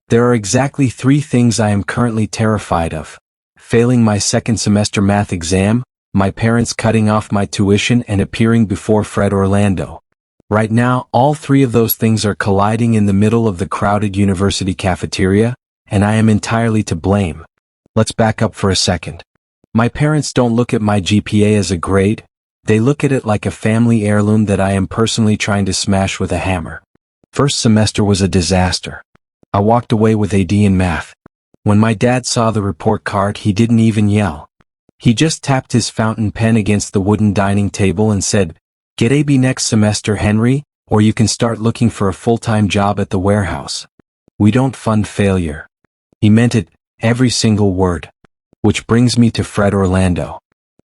There are exactly 3 things I am currently terrified of. Failing my second semester math exam, my parents cutting off my tuition, and appearing before Fred Orlando. Right now, all 3 of those things are colliding in the middle of the crowded university cafeteria, and I am entirely to blame. Let's back up for a second. My parents don't look at my GPA as a grade, they look at it like a family heirloom that I am personally trying to smash with a hammer. First semester was a disaster. I walked away with a D in math. When my dad saw the report card, he didn't even yell. He just tapped his fountain pen against the wooden dining table and said, "Get a B next semester, Henry, or you can start looking for a full-time job at the warehouse. We don't fund failure." He meant it, every single word. Which brings me to Fred Orlando.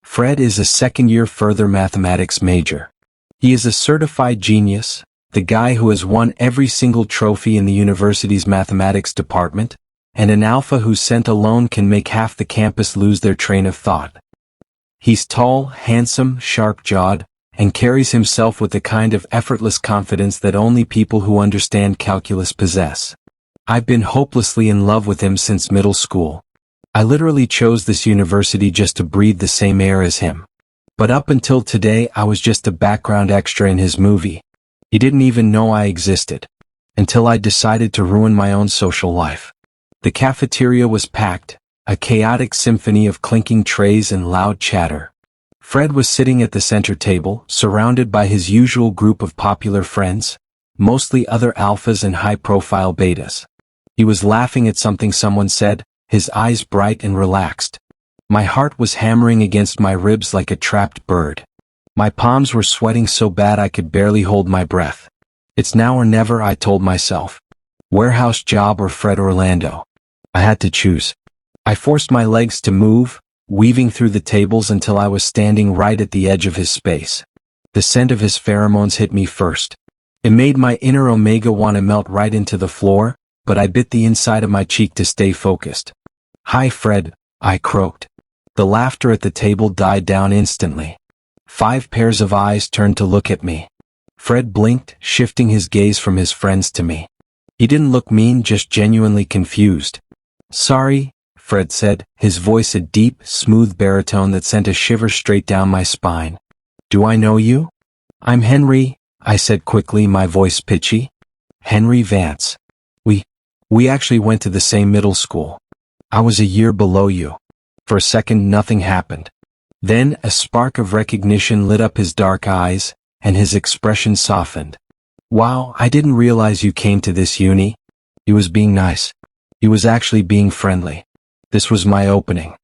Fred is a second-year further mathematics major. He is a certified genius, the guy who has won every single trophy in the university's mathematics department, and an alpha whose scent alone can make half the campus lose their train of thought. He's tall, handsome, sharp-jawed, and carries himself with the kind of effortless confidence that only people who understand calculus possess. I've been hopelessly in love with him since middle school. I literally chose this university just to breathe the same air as him. But up until today, I was just a background extra in his movie. He didn't even know I existed. Until I decided to ruin my own social life. The cafeteria was packed, a chaotic symphony of clinking trays and loud chatter. Fred was sitting at the center table, surrounded by his usual group of popular friends, mostly other alphas and high-profile betas. He was laughing at something someone said, his eyes bright and relaxed. My heart was hammering against my ribs like a trapped bird. My palms were sweating so bad I could barely hold my breath. It's now or never, I told myself. Warehouse job or Fred Orlando. I had to choose. I forced my legs to move, weaving through the tables until I was standing right at the edge of his space. The scent of his pheromones hit me first. It made my inner Omega want to melt right into the floor, but I bit the inside of my cheek to stay focused. "Hi, Fred," I croaked. The laughter at the table died down instantly. 5 pairs of eyes turned to look at me. Fred blinked, shifting his gaze from his friends to me. He didn't look mean, just genuinely confused. "Sorry," Fred said, his voice a deep, smooth baritone that sent a shiver straight down my spine. "Do I know you?" "I'm Henry," I said quickly, my voice pitchy. "Henry Vance. We actually went to the same middle school. I was a year below you." For a second nothing happened. Then a spark of recognition lit up his dark eyes, and his expression softened. "Wow, I didn't realize you came to this uni." He was being nice. He was actually being friendly. This was my opening.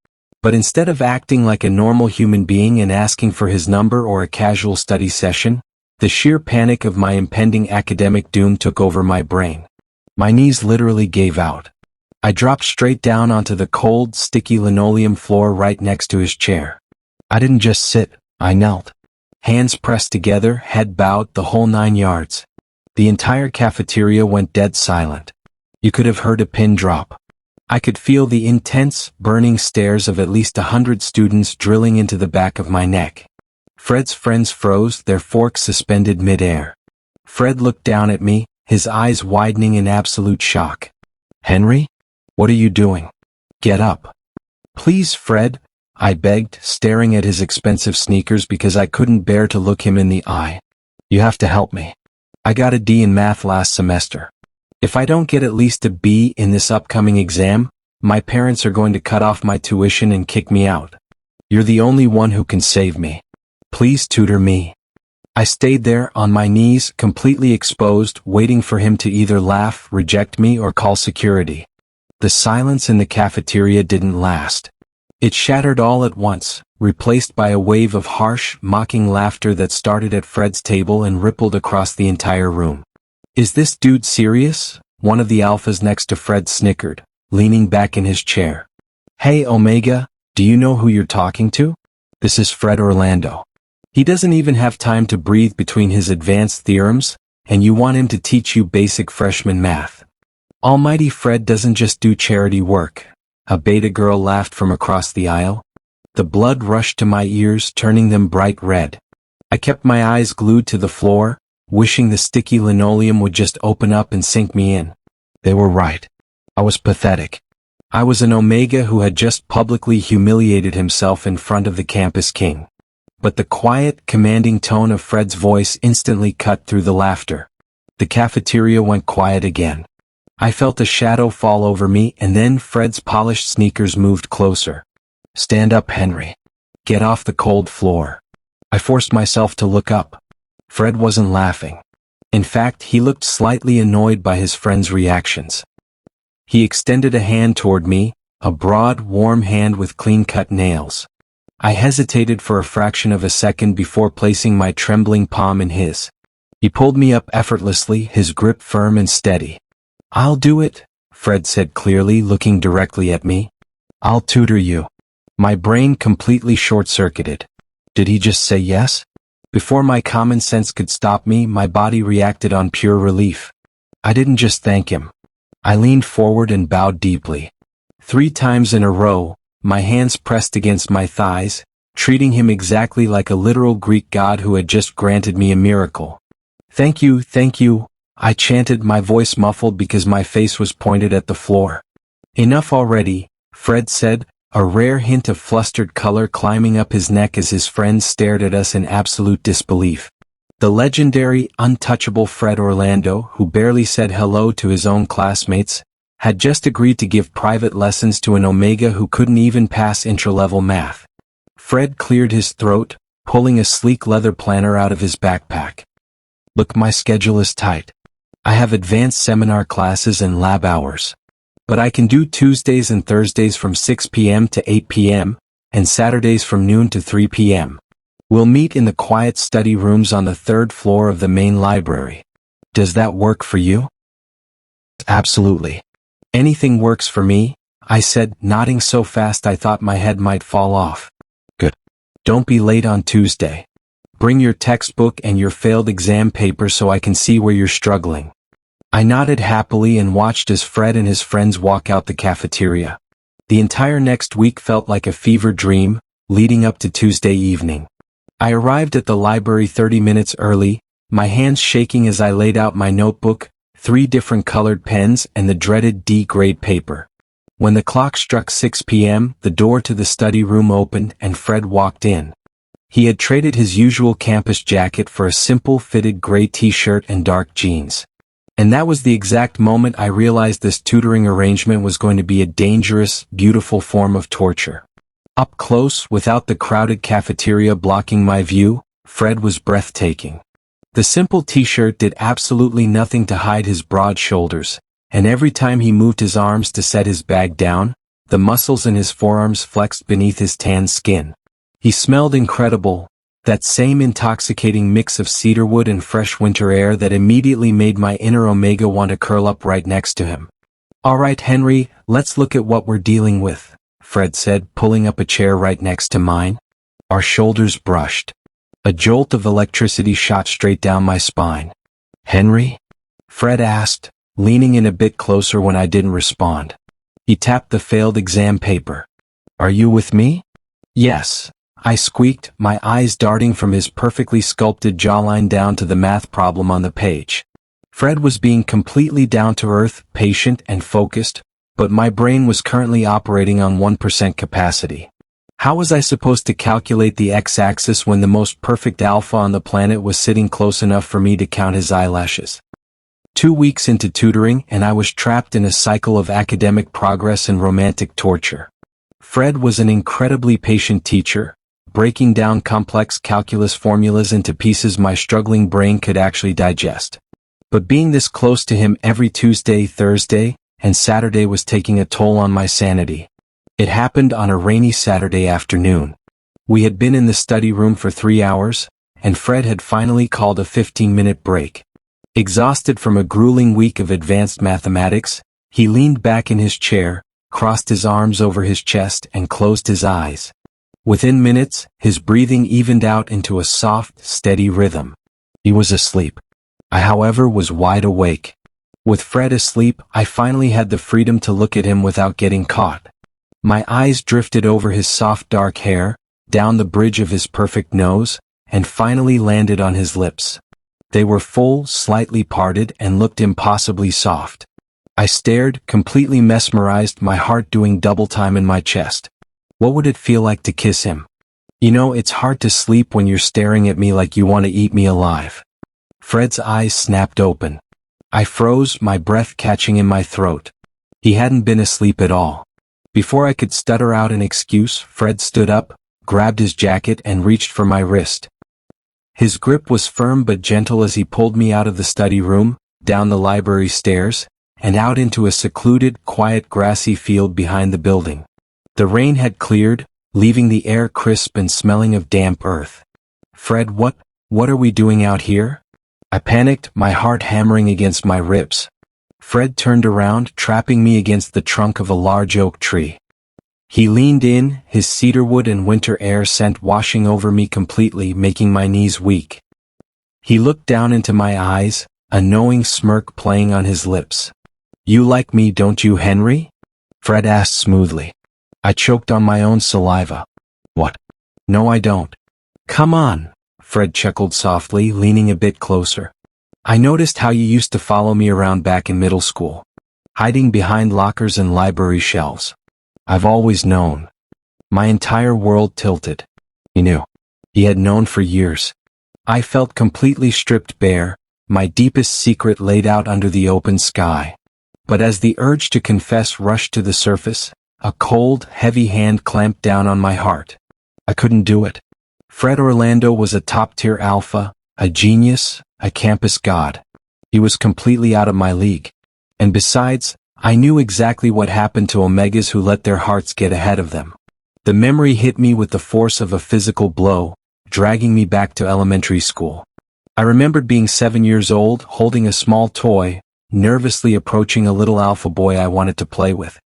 But instead of acting like a normal human being and asking for his number or a casual study session, the sheer panic of my impending academic doom took over my brain. My knees literally gave out. I dropped straight down onto the cold, sticky linoleum floor right next to his chair. I didn't just sit, I knelt. Hands pressed together, head bowed, the whole 9 yards. The entire cafeteria went dead silent. You could have heard a pin drop. I could feel the intense, burning stares of at least 100 students drilling into the back of my neck. Fred's friends froze, their forks suspended mid-air. Fred looked down at me, his eyes widening in absolute shock. "Henry? What are you doing? Get up." "Please, Fred," I begged, staring at his expensive sneakers because I couldn't bear to look him in the eye. "You have to help me. I got a D in math last semester. If I don't get at least a B in this upcoming exam, my parents are going to cut off my tuition and kick me out. You're the only one who can save me. Please tutor me." I stayed there, on my knees, completely exposed, waiting for him to either laugh, reject me, or call security. The silence in the cafeteria didn't last. It shattered all at once, replaced by a wave of harsh, mocking laughter that started at Fred's table and rippled across the entire room. "Is this dude serious?" One of the alphas next to Fred snickered, leaning back in his chair. "Hey, Omega, do you know who you're talking to? This is Fred Orlando. He doesn't even have time to breathe between his advanced theorems, and you want him to teach you basic freshman math. Almighty Fred doesn't just do charity work." A beta girl laughed from across the aisle. The blood rushed to my ears, turning them bright red. I kept my eyes glued to the floor, wishing the sticky linoleum would just open up and sink me in. They were right. I was pathetic. I was an Omega who had just publicly humiliated himself in front of the campus king. But the quiet, commanding tone of Fred's voice instantly cut through the laughter. The cafeteria went quiet again. I felt a shadow fall over me, and then Fred's polished sneakers moved closer. "Stand up, Henry. Get off the cold floor." I forced myself to look up. Fred wasn't laughing. In fact, he looked slightly annoyed by his friend's reactions. He extended a hand toward me, a broad, warm hand with clean-cut nails. I hesitated for a fraction of a second before placing my trembling palm in his. He pulled me up effortlessly, his grip firm and steady. "I'll do it," Fred said clearly, looking directly at me. "I'll tutor you." My brain completely short-circuited. Did he just say yes? Before my common sense could stop me, my body reacted on pure relief. I didn't just thank him. I leaned forward and bowed deeply. 3 times in a row, my hands pressed against my thighs, treating him exactly like a literal Greek god who had just granted me a miracle. Thank you," I chanted, my voice muffled because my face was pointed at the floor. "Enough already," Fred said, a rare hint of flustered color climbing up his neck as his friends stared at us in absolute disbelief. The legendary, untouchable Fred Orlando, who barely said hello to his own classmates, had just agreed to give private lessons to an Omega who couldn't even pass intra-level math. Fred cleared his throat, pulling a sleek leather planner out of his backpack. "Look, my schedule is tight. I have advanced seminar classes and lab hours. But I can do Tuesdays and Thursdays from 6 p.m. to 8 p.m., and Saturdays from noon to 3 p.m. We'll meet in the quiet study rooms on the 3rd floor of the main library. Does that work for you?" "Absolutely. Anything works for me," I said, nodding so fast I thought my head might fall off. "Good. Don't be late on Tuesday. Bring your textbook and your failed exam paper so I can see where you're struggling." I nodded happily and watched as Fred and his friends walk out the cafeteria. The entire next week felt like a fever dream, leading up to Tuesday evening. I arrived at the library 30 minutes early, my hands shaking as I laid out my notebook, 3 different colored pens, and the dreaded D-grade paper. When the clock struck 6 p.m., the door to the study room opened and Fred walked in. He had traded his usual campus jacket for a simple fitted gray t-shirt and dark jeans. And that was the exact moment I realized this tutoring arrangement was going to be a dangerous, beautiful form of torture. Up close, without the crowded cafeteria blocking my view, Fred was breathtaking. The simple t-shirt did absolutely nothing to hide his broad shoulders, and every time he moved his arms to set his bag down, the muscles in his forearms flexed beneath his tan skin. He smelled incredible, that same intoxicating mix of cedarwood and fresh winter air that immediately made my inner Omega want to curl up right next to him. "All right, Henry, let's look at what we're dealing with," Fred said, pulling up a chair right next to mine. Our shoulders brushed. A jolt of electricity shot straight down my spine. "Henry?" Fred asked, leaning in a bit closer when I didn't respond. He tapped the failed exam paper. "Are you with me?" "Yes," I squeaked, my eyes darting from his perfectly sculpted jawline down to the math problem on the page. Fred was being completely down-to-earth, patient, and focused, but my brain was currently operating on 1% capacity. How was I supposed to calculate the x-axis when the most perfect alpha on the planet was sitting close enough for me to count his eyelashes? 2 weeks into tutoring, and I was trapped in a cycle of academic progress and romantic torture. Fred was an incredibly patient teacher, breaking down complex calculus formulas into pieces my struggling brain could actually digest. But being this close to him every Tuesday, Thursday, and Saturday was taking a toll on my sanity. It happened on a rainy Saturday afternoon. We had been in the study room for 3 hours, and Fred had finally called a 15-minute break. Exhausted from a grueling week of advanced mathematics, he leaned back in his chair, crossed his arms over his chest, and closed his eyes. Within minutes, his breathing evened out into a soft, steady rhythm. He was asleep. I, however, was wide awake. With Fred asleep, I finally had the freedom to look at him without getting caught. My eyes drifted over his soft dark hair, down the bridge of his perfect nose, and finally landed on his lips. They were full, slightly parted, and looked impossibly soft. I stared, completely mesmerized, my heart doing double time in my chest. What would it feel like to kiss him? You know, it's hard to sleep when you're staring at me like you want to eat me alive. Fred's eyes snapped open. I froze, my breath catching in my throat. He hadn't been asleep at all. Before I could stutter out an excuse, Fred stood up, grabbed his jacket and reached for my wrist. His grip was firm but gentle as he pulled me out of the study room, down the library stairs, and out into a secluded, quiet grassy field behind the building. The rain had cleared, leaving the air crisp and smelling of damp earth. Fred, what are we doing out here? I panicked, my heart hammering against my ribs. Fred turned around, trapping me against the trunk of a large oak tree. He leaned in, his cedarwood and winter air scent washing over me completely, making my knees weak. He looked down into my eyes, a knowing smirk playing on his lips. You like me, don't you, Henry? Fred asked smoothly. I choked on my own saliva. What? No, I don't. Come on, Fred chuckled softly, leaning a bit closer. I noticed how you used to follow me around back in middle school, hiding behind lockers and library shelves. I've always known. My entire world tilted. He knew. He had known for years. I felt completely stripped bare, my deepest secret laid out under the open sky. But as the urge to confess rushed to the surface, a cold, heavy hand clamped down on my heart. I couldn't do it. Fred Orlando was a top-tier alpha, a genius, a campus god. He was completely out of my league. And besides, I knew exactly what happened to Omegas who let their hearts get ahead of them. The memory hit me with the force of a physical blow, dragging me back to elementary school. I remembered being 7 years old, holding a small toy, nervously approaching a little alpha boy I wanted to play with.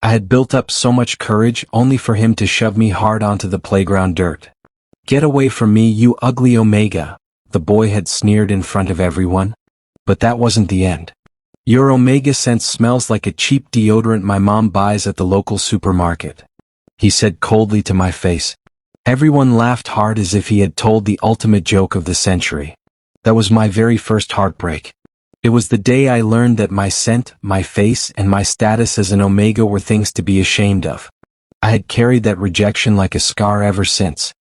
I had built up so much courage only for him to shove me hard onto the playground dirt. Get away from me, you ugly Omega, the boy had sneered in front of everyone. But that wasn't the end. Your Omega scent smells like a cheap deodorant my mom buys at the local supermarket, he said coldly to my face. Everyone laughed hard as if he had told the ultimate joke of the century. That was my very first heartbreak. It was the day I learned that my scent, my face, and my status as an Omega were things to be ashamed of. I had carried that rejection like a scar ever since.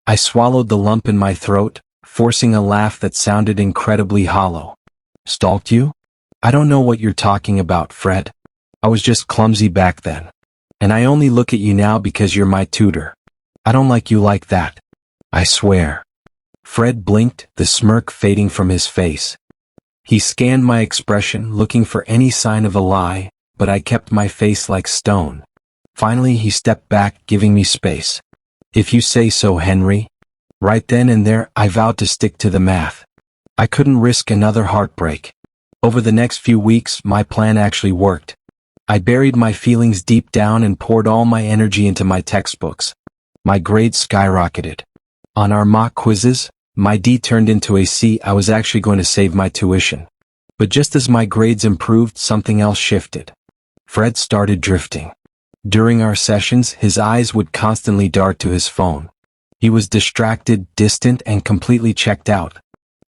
I swallowed the lump in my throat, forcing a laugh that sounded incredibly hollow. Stalked you? I don't know what you're talking about, Fred. I was just clumsy back then. And I only look at you now because you're my tutor. I don't like you like that. I swear. Fred blinked, the smirk fading from his face. He scanned my expression, looking for any sign of a lie, but I kept my face like stone. Finally, he stepped back, giving me space. If you say so, Henry. Right then and there, I vowed to stick to the math. I couldn't risk another heartbreak. Over the next few weeks, my plan actually worked. I buried my feelings deep down and poured all my energy into my textbooks. My grades skyrocketed. On our mock quizzes, my D turned into a C. I was actually going to save my tuition. But just as my grades improved, something else shifted. Fred started drifting. During our sessions, his eyes would constantly dart to his phone. He was distracted, distant, and completely checked out.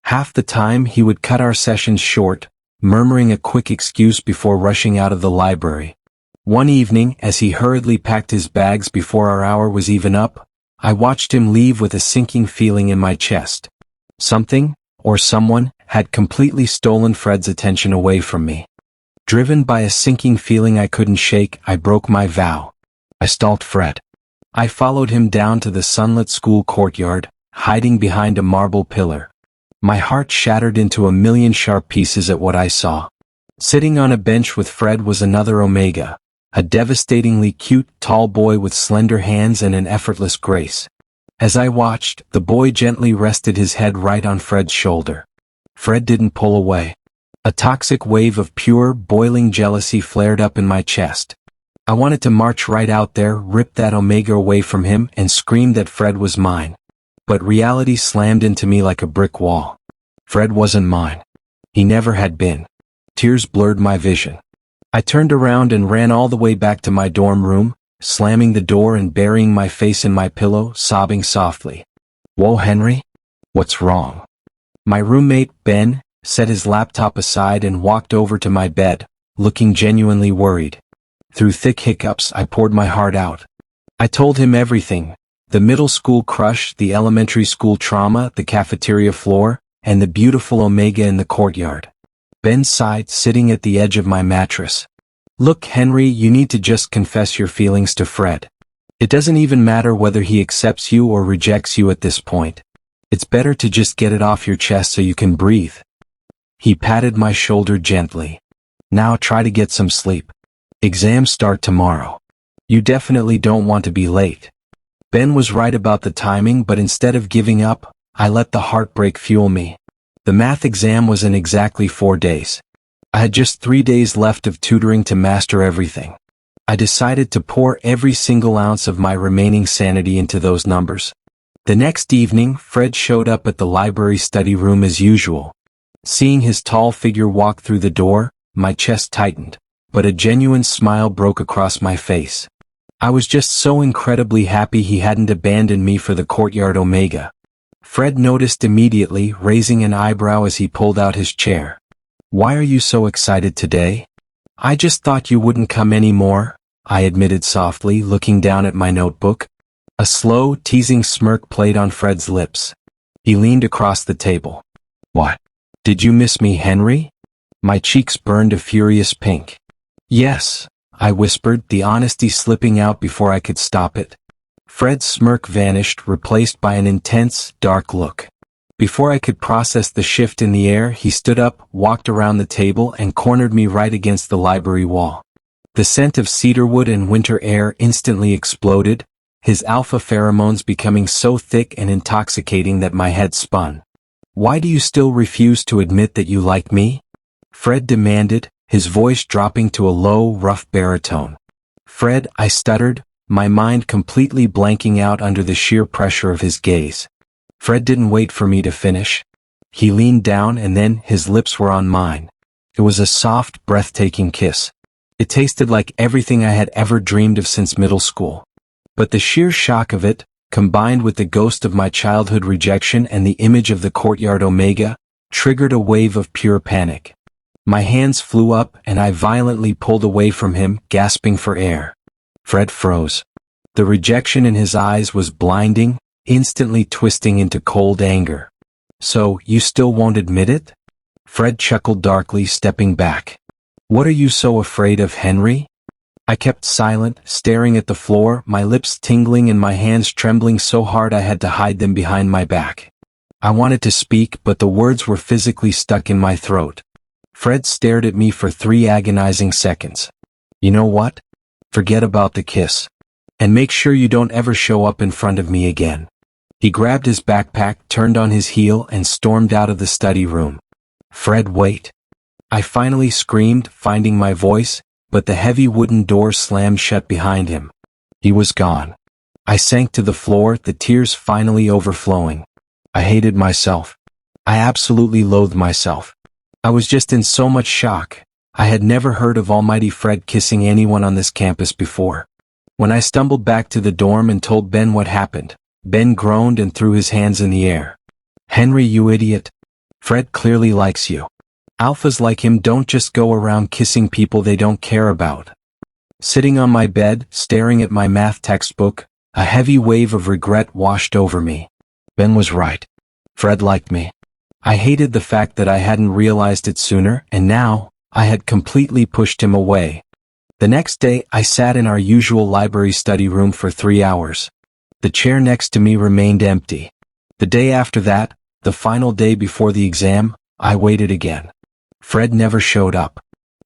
Half the time, he would cut our sessions short, murmuring a quick excuse before rushing out of the library. One evening, as he hurriedly packed his bags before our hour was even up, I watched him leave with a sinking feeling in my chest. Something, or someone, had completely stolen Fred's attention away from me. Driven by a sinking feeling I couldn't shake, I broke my vow. I stalked Fred. I followed him down to the sunlit school courtyard, hiding behind a marble pillar. My heart shattered into a million sharp pieces at what I saw. Sitting on a bench with Fred was another Omega, a devastatingly cute, tall boy with slender hands and an effortless grace. As I watched, the boy gently rested his head right on Fred's shoulder. Fred didn't pull away. A toxic wave of pure, boiling jealousy flared up in my chest. I wanted to march right out there, rip that Omega away from him, and scream that Fred was mine. But reality slammed into me like a brick wall. Fred wasn't mine. He never had been. Tears blurred my vision. I turned around and ran all the way back to my dorm room, slamming the door and burying my face in my pillow, sobbing softly. Whoa, Henry? What's wrong? My roommate, Ben, set his laptop aside and walked over to my bed, looking genuinely worried. Through thick hiccups, I poured my heart out. I told him everything. The middle school crush, the elementary school trauma, the cafeteria floor, and the beautiful Omega in the courtyard. Ben sighed, sitting at the edge of my mattress. Look, Henry, you need to just confess your feelings to Fred. It doesn't even matter whether he accepts you or rejects you at this point. It's better to just get it off your chest so you can breathe. He patted my shoulder gently. Now try to get some sleep. Exams start tomorrow. You definitely don't want to be late. Ben was right about the timing, but instead of giving up, I let the heartbreak fuel me. The math exam was in exactly 4 days. I had just 3 days left of tutoring to master everything. I decided to pour every single ounce of my remaining sanity into those numbers. The next evening, Fred showed up at the library study room as usual. Seeing his tall figure walk through the door, my chest tightened, but a genuine smile broke across my face. I was just so incredibly happy he hadn't abandoned me for the courtyard Omega. Fred noticed immediately, raising an eyebrow as he pulled out his chair. Why are you so excited today? I just thought you wouldn't come anymore, I admitted softly, looking down at my notebook. A slow, teasing smirk played on Fred's lips. He leaned across the table. What? Did you miss me, Henry? My cheeks burned a furious pink. Yes, I whispered, the honesty slipping out before I could stop it. Fred's smirk vanished, replaced by an intense, dark look. Before I could process the shift in the air, he stood up, walked around the table, and cornered me right against the library wall. The scent of cedarwood and winter air instantly exploded, his alpha pheromones becoming so thick and intoxicating that my head spun. Why do you still refuse to admit that you like me? Fred demanded, his voice dropping to a low, rough baritone. Fred, I stuttered, my mind completely blanking out under the sheer pressure of his gaze. Fred didn't wait for me to finish. He leaned down and then his lips were on mine. It was a soft, breathtaking kiss. It tasted like everything I had ever dreamed of since middle school. But the sheer shock of it, combined with the ghost of my childhood rejection and the image of the courtyard Omega, triggered a wave of pure panic. My hands flew up and I violently pulled away from him, gasping for air. Fred froze. The rejection in his eyes was blinding, instantly twisting into cold anger. So, you still won't admit it? Fred chuckled darkly, stepping back. What are you so afraid of, Henry? I kept silent, staring at the floor, my lips tingling and my hands trembling so hard I had to hide them behind my back. I wanted to speak, but the words were physically stuck in my throat. Fred stared at me for 3 agonizing seconds. You know what? Forget about the kiss. And make sure you don't ever show up in front of me again. He grabbed his backpack, turned on his heel, and stormed out of the study room. Fred, wait. I finally screamed, finding my voice, but the heavy wooden door slammed shut behind him. He was gone. I sank to the floor, the tears finally overflowing. I hated myself. I absolutely loathed myself. I was just in so much shock. I had never heard of Almighty Fred kissing anyone on this campus before. When I stumbled back to the dorm and told Ben what happened, Ben groaned and threw his hands in the air. Henry, you idiot. Fred clearly likes you. Alphas like him don't just go around kissing people they don't care about. Sitting on my bed, staring at my math textbook, a heavy wave of regret washed over me. Ben was right. Fred liked me. I hated the fact that I hadn't realized it sooner, and now, I had completely pushed him away. The next day, I sat in our usual library study room for 3 hours. The chair next to me remained empty. The day after that, the final day before the exam, I waited again. Fred never showed up.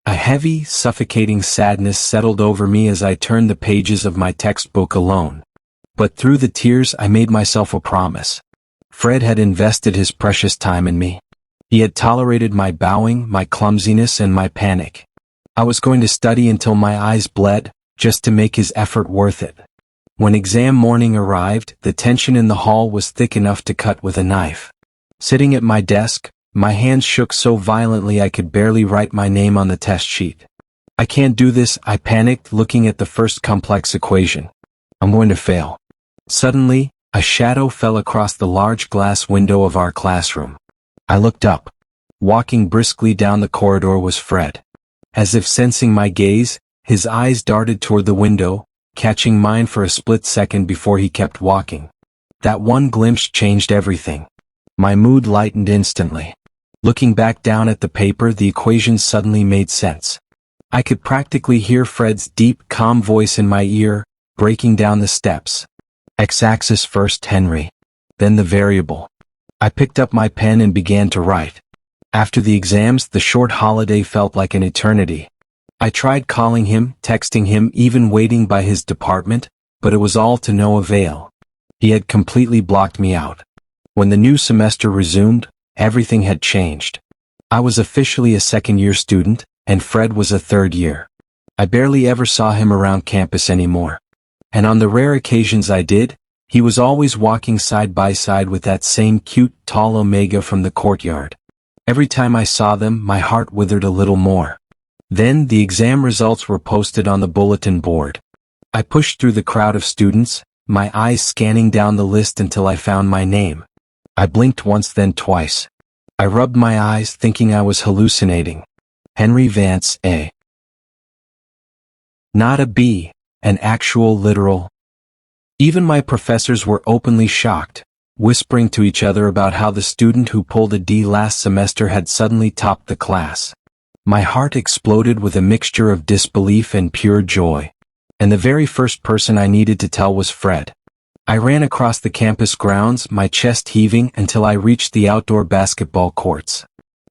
A heavy, suffocating sadness settled over me as I turned the pages of my textbook alone. But through the tears, I made myself a promise. Fred had invested his precious time in me. He had tolerated my bowing, my clumsiness, and my panic. I was going to study until my eyes bled, just to make his effort worth it. When exam morning arrived, the tension in the hall was thick enough to cut with a knife. Sitting at my desk, my hands shook so violently I could barely write my name on the test sheet. I can't do this, I panicked, looking at the first complex equation. I'm going to fail. Suddenly, a shadow fell across the large glass window of our classroom. I looked up. Walking briskly down the corridor was Fred. As if sensing my gaze, his eyes darted toward the window, catching mine for a split second before he kept walking. That one glimpse changed everything. My mood lightened instantly. Looking back down at the paper, the equations suddenly made sense. I could practically hear Fred's deep, calm voice in my ear, breaking down the steps. X-axis first, Henry. Then the variable. I picked up my pen and began to write. After the exams, the short holiday felt like an eternity. I tried calling him, texting him, even waiting by his department, but it was all to no avail. He had completely blocked me out. When the new semester resumed, everything had changed. I was officially a second-year student, and Fred was a third year. I barely ever saw him around campus anymore. And on the rare occasions I did, he was always walking side by side with that same cute, tall Omega from the courtyard. Every time I saw them, my heart withered a little more. Then the exam results were posted on the bulletin board. I pushed through the crowd of students, my eyes scanning down the list until I found my name. I blinked once, then twice. I rubbed my eyes, thinking I was hallucinating. Henry Vance, A. Not a B, an actual literal. Even my professors were openly shocked, whispering to each other about how the student who pulled a D last semester had suddenly topped the class. My heart exploded with a mixture of disbelief and pure joy. And the very first person I needed to tell was Fred. I ran across the campus grounds, my chest heaving, until I reached the outdoor basketball courts.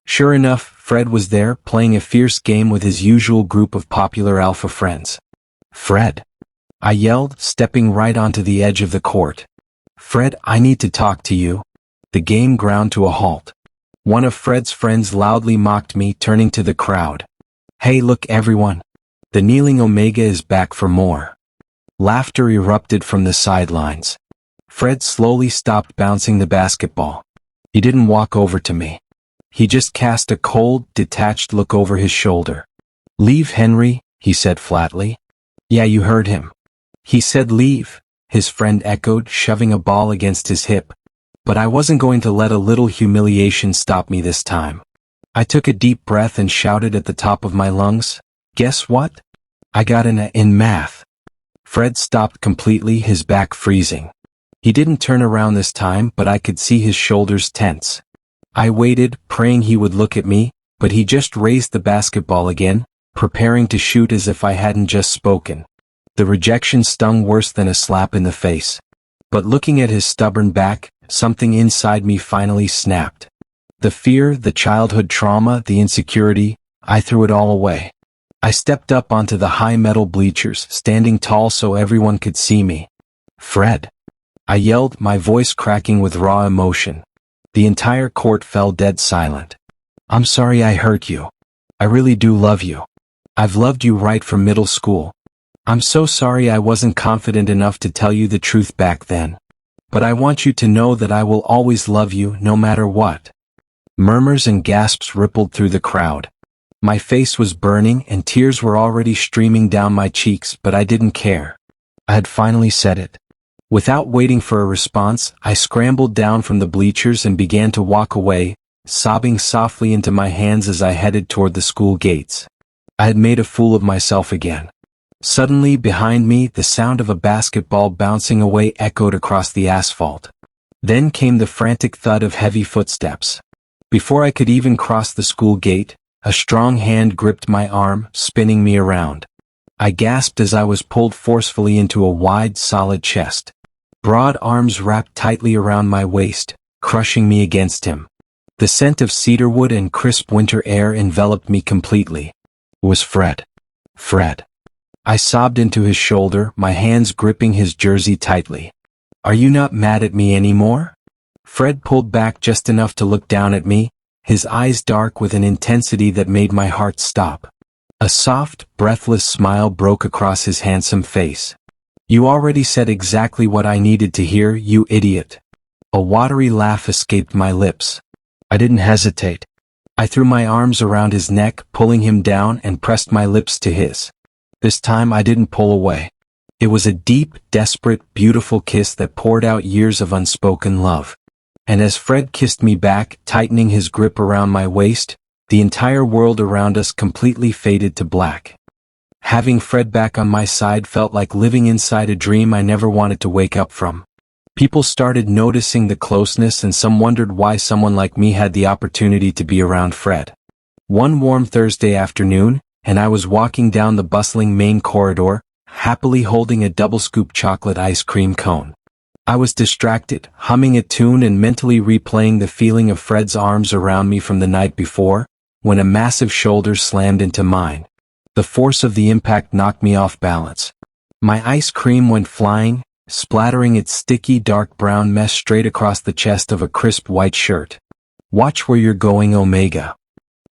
Sure enough, Fred was there, playing a fierce game with his usual group of popular alpha friends. "Fred!" I yelled, stepping right onto the edge of the court. "Fred, I need to talk to you." The game ground to a halt. One of Fred's friends loudly mocked me, turning to the crowd. "Hey, look everyone! The kneeling Omega is back for more." Laughter erupted from the sidelines. Fred slowly stopped bouncing the basketball. He didn't walk over to me. He just cast a cold, detached look over his shoulder. "Leave, Henry," he said flatly. "Yeah, you heard him. He said leave," his friend echoed, shoving a ball against his hip. But I wasn't going to let a little humiliation stop me this time. I took a deep breath and shouted at the top of my lungs, "Guess what? I got an A in math." Fred stopped completely, his back freezing. He didn't turn around this time, but I could see his shoulders tense. I waited, praying he would look at me, but he just raised the basketball again, preparing to shoot as if I hadn't just spoken. The rejection stung worse than a slap in the face. But looking at his stubborn back, something inside me finally snapped. The fear, the childhood trauma, the insecurity, I threw it all away. I stepped up onto the high metal bleachers, standing tall so everyone could see me. "Fred!" I yelled, my voice cracking with raw emotion. The entire court fell dead silent. "I'm sorry I hurt you. I really do love you. I've loved you right from middle school. I'm so sorry I wasn't confident enough to tell you the truth back then. But I want you to know that I will always love you, no matter what." Murmurs and gasps rippled through the crowd. My face was burning and tears were already streaming down my cheeks, but I didn't care. I had finally said it. Without waiting for a response, I scrambled down from the bleachers and began to walk away, sobbing softly into my hands as I headed toward the school gates. I had made a fool of myself again. Suddenly, behind me, the sound of a basketball bouncing away echoed across the asphalt. Then came the frantic thud of heavy footsteps. Before I could even cross the school gate, a strong hand gripped my arm, spinning me around. I gasped as I was pulled forcefully into a wide, solid chest. Broad arms wrapped tightly around my waist, crushing me against him. The scent of cedarwood and crisp winter air enveloped me completely. It was Fred. Fred. I sobbed into his shoulder, my hands gripping his jersey tightly. "Are you not mad at me anymore?" Fred pulled back just enough to look down at me, his eyes dark with an intensity that made my heart stop. A soft, breathless smile broke across his handsome face. "You already said exactly what I needed to hear, you idiot." A watery laugh escaped my lips. I didn't hesitate. I threw my arms around his neck, pulling him down, and pressed my lips to his. This time I didn't pull away. It was a deep, desperate, beautiful kiss that poured out years of unspoken love. And as Fred kissed me back, tightening his grip around my waist, The entire world around us completely faded to black. Having Fred back on my side felt like living inside a dream I never wanted to wake up from. People started noticing the closeness, and some wondered why someone like me had the opportunity to be around Fred. One warm Thursday afternoon, and I was walking down the bustling main corridor, happily holding a double-scoop chocolate ice cream cone. I was distracted, humming a tune and mentally replaying the feeling of Fred's arms around me from the night before, when a massive shoulder slammed into mine. The force of the impact knocked me off balance. My ice cream went flying, splattering its sticky dark brown mess straight across the chest of a crisp white shirt. "Watch where you're going, Omega."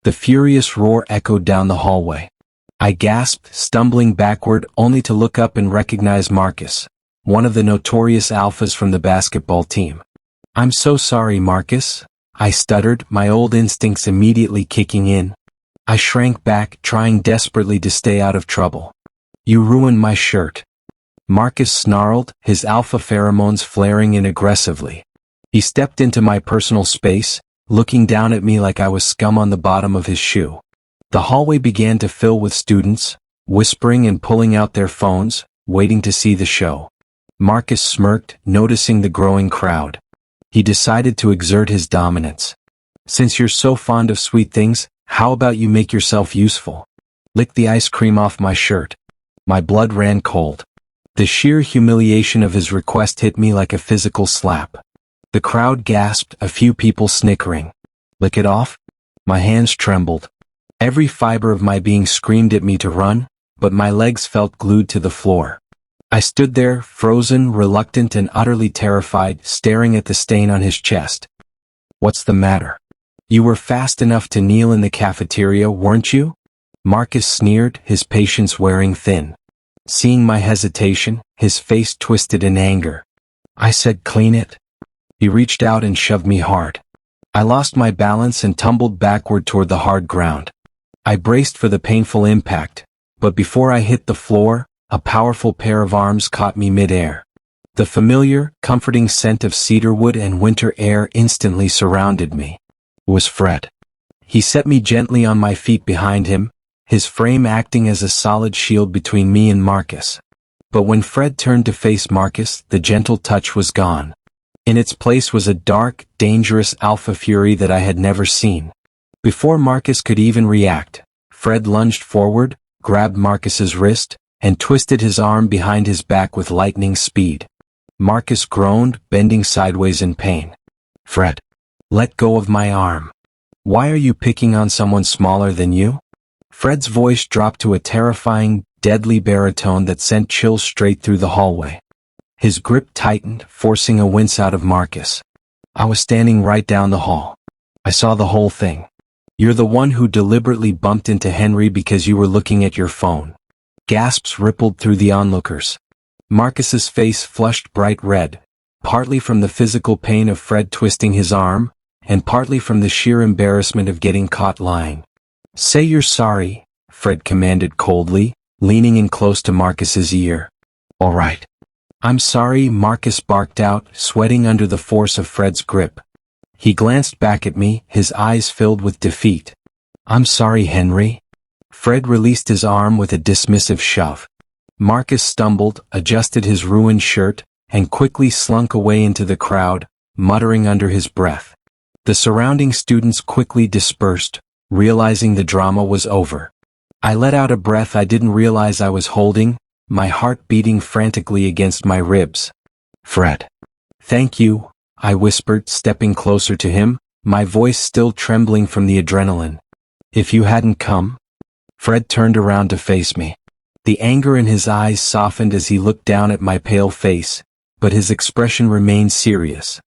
The furious roar echoed down the hallway. I gasped, stumbling backward only to look up and recognize Marcus, one of the notorious alphas from the basketball team. "I'm so sorry, Marcus," I stuttered, my old instincts immediately kicking in. I shrank back, trying desperately to stay out of trouble. "You ruined my shirt." Marcus snarled, his alpha pheromones flaring in aggressively. He stepped into my personal space, looking down at me like I was scum on the bottom of his shoe. The hallway began to fill with students, whispering and pulling out their phones, waiting to see the show. Marcus smirked, noticing the growing crowd. He decided to exert his dominance. "Since you're so fond of sweet things, how about you make yourself useful? Lick the ice cream off my shirt." My blood ran cold. The sheer humiliation of his request hit me like a physical slap. The crowd gasped, a few people snickering. "Lick it off?" My hands trembled. Every fiber of my being screamed at me to run, but my legs felt glued to the floor. I stood there, frozen, reluctant and utterly terrified, staring at the stain on his chest. "What's the matter? You were fast enough to kneel in the cafeteria, weren't you?" Marcus sneered, his patience wearing thin. Seeing my hesitation, his face twisted in anger. "I said clean it." He reached out and shoved me hard. I lost my balance and tumbled backward toward the hard ground. I braced for the painful impact, but before I hit the floor, a powerful pair of arms caught me mid-air. The familiar, comforting scent of cedarwood and winter air instantly surrounded me. It was Fred. He set me gently on my feet behind him, his frame acting as a solid shield between me and Marcus. But when Fred turned to face Marcus, the gentle touch was gone. In its place was a dark, dangerous alpha fury that I had never seen. Before Marcus could even react, Fred lunged forward, grabbed Marcus's wrist, and twisted his arm behind his back with lightning speed. Marcus groaned, bending sideways in pain. "Fred, let go of my arm. Why are you picking on someone smaller than you?" Fred's voice dropped to a terrifying, deadly baritone that sent chills straight through the hallway. His grip tightened, forcing a wince out of Marcus. I was standing right down the hall. I saw the whole thing. "You're the one who deliberately bumped into Henry because you were looking at your phone." Gasps rippled through the onlookers. Marcus's face flushed bright red, partly from the physical pain of Fred twisting his arm, and partly from the sheer embarrassment of getting caught lying. "Say you're sorry," Fred commanded coldly, leaning in close to Marcus's ear. "All right. I'm sorry," Marcus barked out, sweating under the force of Fred's grip. He glanced back at me, his eyes filled with defeat. "I'm sorry, Henry." Fred released his arm with a dismissive shove. Marcus stumbled, adjusted his ruined shirt, and quickly slunk away into the crowd, muttering under his breath. The surrounding students quickly dispersed, realizing the drama was over. I let out a breath I didn't realize I was holding, my heart beating frantically against my ribs. "Fred. Thank you," I whispered, stepping closer to him, my voice still trembling from the adrenaline. "If you hadn't come..." Fred turned around to face me. The anger in his eyes softened as he looked down at my pale face, but his expression remained serious.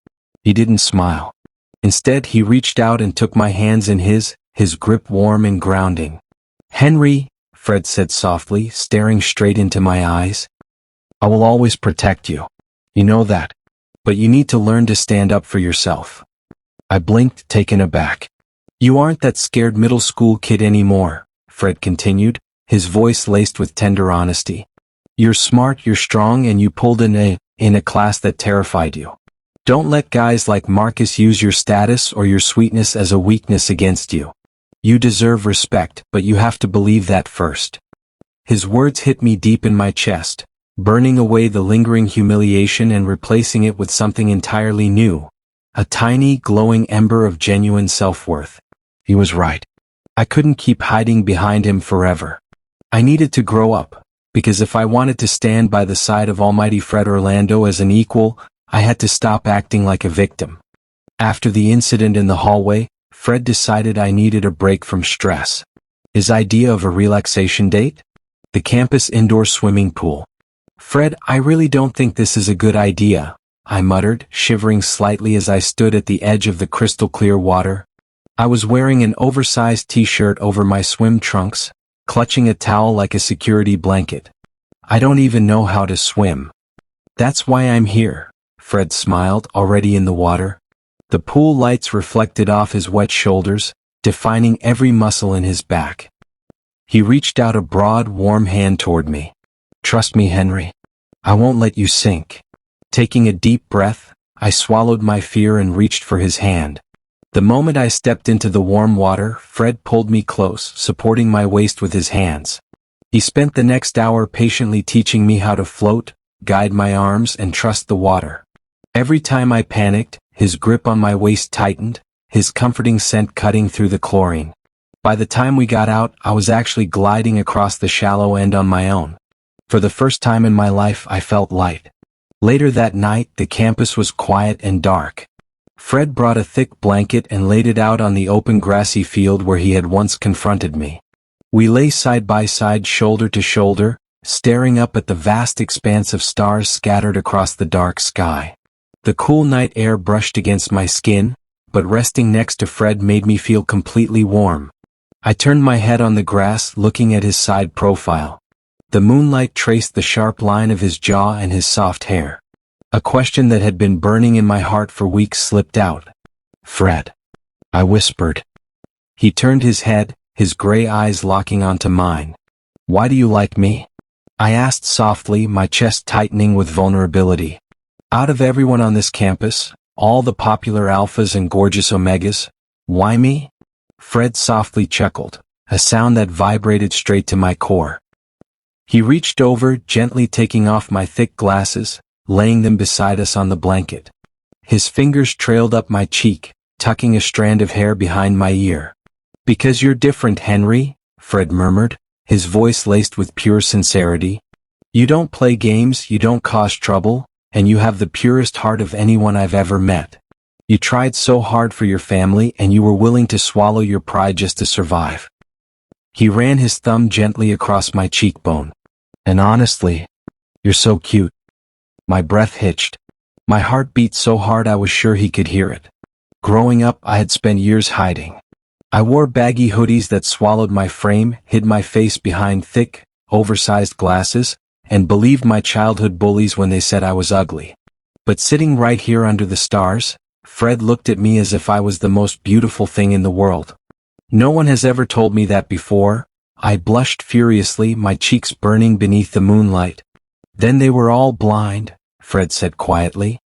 He didn't smile. Instead, he reached out and took my hands in his grip warm and grounding. "Henry," Fred said softly, staring straight into my eyes. "I will always protect you. You know that. But you need to learn to stand up for yourself." I blinked, taken aback. "You aren't that scared middle school kid anymore," Fred continued, his voice laced with tender honesty. "You're smart, you're strong, and you pulled an A in a class that terrified you. Don't let guys like Marcus use your status or your sweetness as a weakness against you." You deserve respect, but you have to believe that first. His words hit me deep in my chest, burning away the lingering humiliation and replacing it with something entirely new. A tiny, glowing ember of genuine self-worth. He was right. I couldn't keep hiding behind him forever. I needed to grow up, because if I wanted to stand by the side of almighty Fred Orlando as an equal, I had to stop acting like a victim. After the incident in the hallway, Fred decided I needed a break from stress. His idea of a relaxation date? The campus indoor swimming pool. Fred, I really don't think this is a good idea, I muttered, shivering slightly as I stood at the edge of the crystal-clear water. I was wearing an oversized t-shirt over my swim trunks, clutching a towel like a security blanket. I don't even know how to swim. That's why I'm here, Fred smiled, already in the water. The pool lights reflected off his wet shoulders, defining every muscle in his back. He reached out a broad, warm hand toward me. Trust me, Henry. I won't let you sink. Taking a deep breath, I swallowed my fear and reached for his hand. The moment I stepped into the warm water, Fred pulled me close, supporting my waist with his hands. He spent the next hour patiently teaching me how to float, guide my arms, and trust the water. Every time I panicked, his grip on my waist tightened, his comforting scent cutting through the chlorine. By the time we got out, I was actually gliding across the shallow end on my own. For the first time in my life, I felt light. Later that night, the campus was quiet and dark. Fred brought a thick blanket and laid it out on the open grassy field where he had once confronted me. We lay side by side, shoulder to shoulder, staring up at the vast expanse of stars scattered across the dark sky. The cool night air brushed against my skin, but resting next to Fred made me feel completely warm. I turned my head on the grass, looking at his side profile. The moonlight traced the sharp line of his jaw and his soft hair. A question that had been burning in my heart for weeks slipped out. Fred, I whispered. He turned his head, his gray eyes locking onto mine. Why do you like me? I asked softly, my chest tightening with vulnerability. Out of everyone on this campus, all the popular alphas and gorgeous omegas, why me? Fred softly chuckled, a sound that vibrated straight to my core. He reached over, gently taking off my thick glasses, laying them beside us on the blanket. His fingers trailed up my cheek, tucking a strand of hair behind my ear. Because you're different, Henry, Fred murmured, his voice laced with pure sincerity. You don't play games, you don't cause trouble, and you have the purest heart of anyone I've ever met. You tried so hard for your family and you were willing to swallow your pride just to survive. He ran his thumb gently across my cheekbone. And honestly, you're so cute. My breath hitched. My heart beat so hard I was sure he could hear it. Growing up, I had spent years hiding. I wore baggy hoodies that swallowed my frame, hid my face behind thick, oversized glasses, and believed my childhood bullies when they said I was ugly. But sitting right here under the stars, Fred looked at me as if I was the most beautiful thing in the world. No one has ever told me that before. I blushed furiously, my cheeks burning beneath the moonlight. Then they were all blind, Fred said quietly.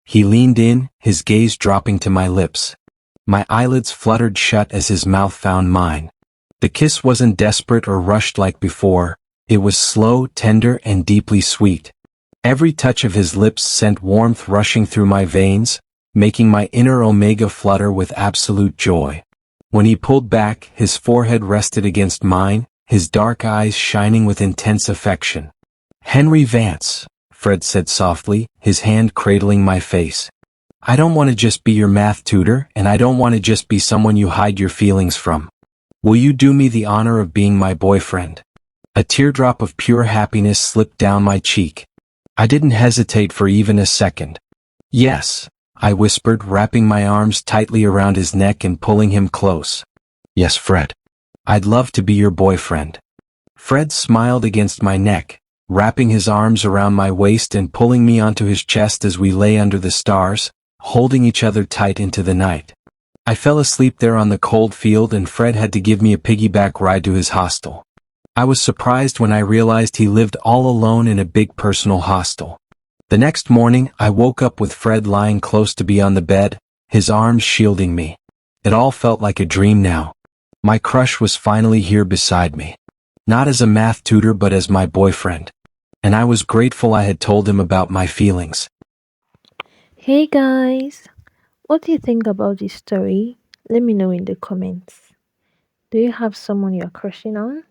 He leaned in, his gaze dropping to my lips. My eyelids fluttered shut as his mouth found mine. The kiss wasn't desperate or rushed like before. It was slow, tender, and deeply sweet. Every touch of his lips sent warmth rushing through my veins, making my inner Omega flutter with absolute joy. When he pulled back, his forehead rested against mine, his dark eyes shining with intense affection. Henry Vance, Fred said softly, his hand cradling my face. I don't want to just be your math tutor, and I don't want to just be someone you hide your feelings from. Will you do me the honor of being my boyfriend? A teardrop of pure happiness slipped down my cheek. I didn't hesitate for even a second. Yes, I whispered, wrapping my arms tightly around his neck and pulling him close. Yes, Fred. I'd love to be your boyfriend. Fred smiled against my neck, wrapping his arms around my waist and pulling me onto his chest as we lay under the stars, holding each other tight into the night. I fell asleep there on the cold field and Fred had to give me a piggyback ride to his hostel. I was surprised when I realized he lived all alone in a big personal hostel. The next morning, I woke up with Fred lying close to me on the bed, his arms shielding me. It all felt like a dream now. My crush was finally here beside me. Not as a math tutor but as my boyfriend. And I was grateful I had told him about my feelings. Hey guys, what do you think about this story? Let me know in the comments. Do you have someone you're crushing on?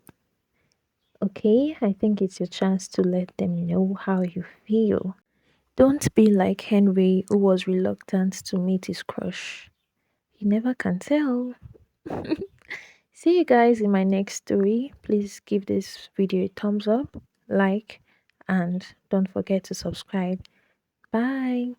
Okay, I think it's your chance to let them know how you feel. Don't be like Henry, who was reluctant to meet his crush. You never can tell. See you guys in my next story. Please give this video a thumbs up, like, and don't forget to subscribe. Bye.